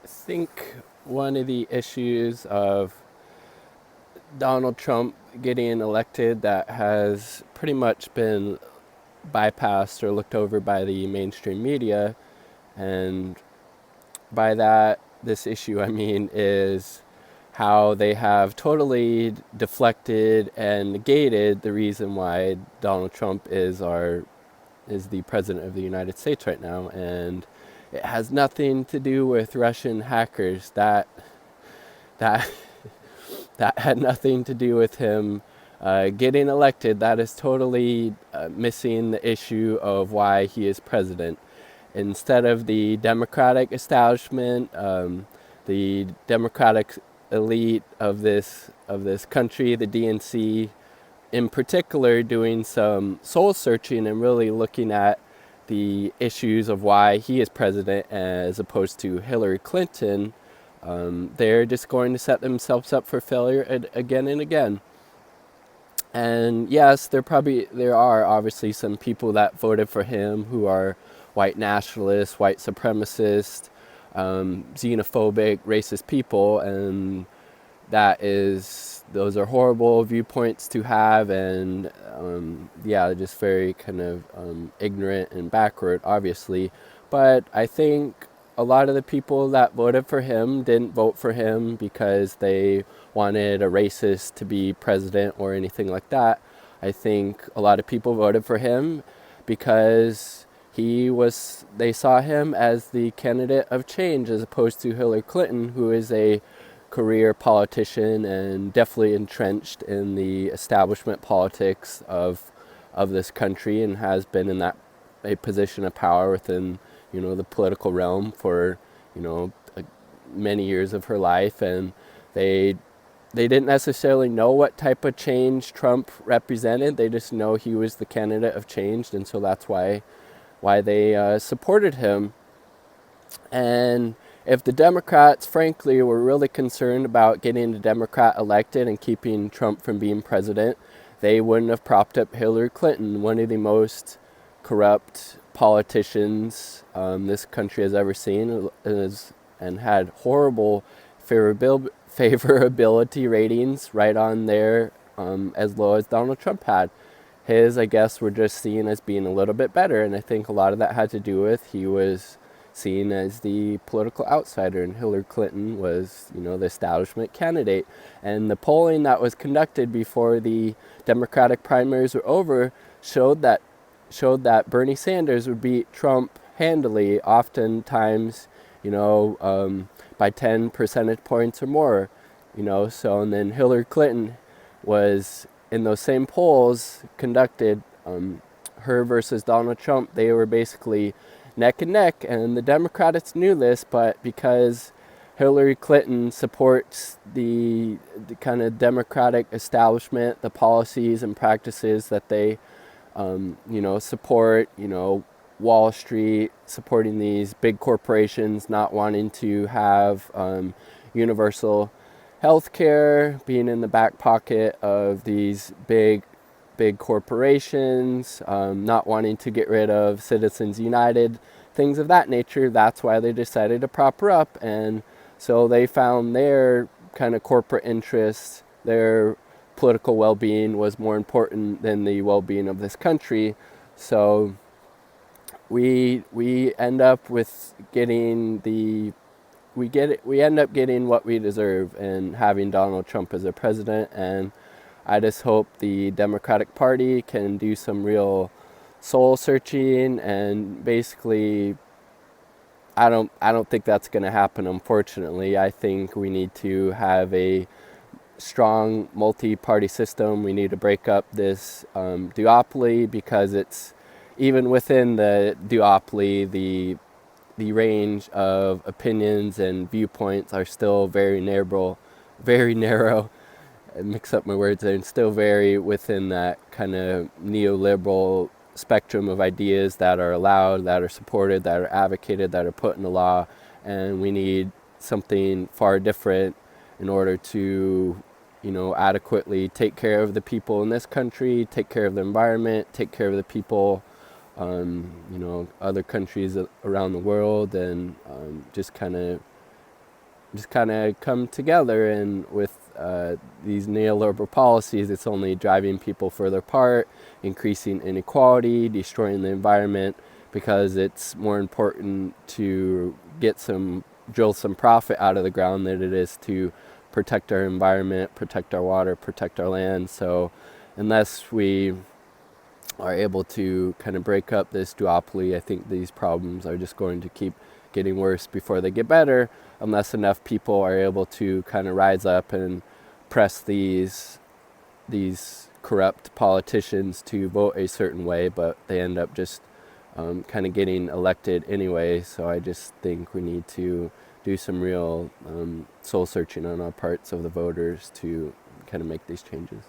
I think one of the issues of Donald Trump getting elected that has pretty much been bypassed or looked over by the mainstream media, and by that, this issue I mean is how they have totally deflected and negated the reason why Donald Trump is the president of the United States right now, and it has nothing to do with Russian hackers. That that had nothing to do with him getting elected. That is totally missing the issue of why he is president. Instead of the Democratic establishment, the Democratic elite of this country, the DNC in particular, doing some soul searching and really looking at the issues of why he is president as opposed to Hillary Clinton, they're just going to set themselves up for failure again and again. And yes, there are obviously some people that voted for him who are white nationalists, white supremacists, xenophobic, racist people, and those are horrible viewpoints to have, and yeah, just very kind of ignorant and backward, obviously. But I think a lot of the people that voted for him didn't vote for him because they wanted a racist to be president or anything like that. I think a lot of people voted for him because they saw him as the candidate of change as opposed to Hillary Clinton, who is a career politician and definitely entrenched in the establishment politics of this country, and has been in that a position of power within the political realm for many years of her life. And they didn't necessarily know what type of change Trump represented. They just know he was the candidate of change, and so that's why they supported him. And if the Democrats, frankly, were really concerned about getting a Democrat elected and keeping Trump from being president, they wouldn't have propped up Hillary Clinton, one of the most corrupt politicians this country has ever seen, and had horrible favorability ratings right on there, as low as Donald Trump had. His, I guess, were just seen as being a little bit better, and I think a lot of that had to do with he was seen as the political outsider, and Hillary Clinton was, the establishment candidate. And the polling that was conducted before the Democratic primaries were over showed that Bernie Sanders would beat Trump handily, oftentimes, by 10 percentage points or more, So, and then Hillary Clinton was in those same polls conducted, her versus Donald Trump. They were basically neck and neck, and the Democrats knew this, but because Hillary Clinton supports the kind of Democratic establishment, the policies and practices that they, support, Wall Street, supporting these big corporations, not wanting to have universal health care, being in the back pocket of these big corporations, not wanting to get rid of Citizens United, things of that nature. That's why they decided to prop her up. And so they found their kind of corporate interests, their political well-being was more important than the well-being of this country. So we end up with we end up getting what we deserve and having Donald Trump as a president. And I just hope the Democratic Party can do some real soul searching, and basically I don't think that's going to happen, unfortunately. I think we need to have a strong multi-party system. We need to break up this duopoly, because it's even within the duopoly, the range of opinions and viewpoints are still very narrow. I mix up my words there, and still very within that kind of neoliberal spectrum of ideas that are allowed, that are supported, that are advocated, that are put into law. And we need something far different in order to, adequately take care of the people in this country, take care of the environment, take care of the people, other countries around the world, and just kind of just kind of come together. And with these neoliberal policies, it's only driving people further apart, increasing inequality, destroying the environment, because it's more important to drill some profit out of the ground than it is to protect our environment, protect our water, protect our land. So unless we are able to kind of break up this duopoly, I think these problems are just going to keep getting worse before they get better, unless enough people are able to kind of rise up and press these corrupt politicians to vote a certain way, but they end up just kind of getting elected anyway. So I just think we need to do some real soul searching on our parts of the voters to kind of make these changes.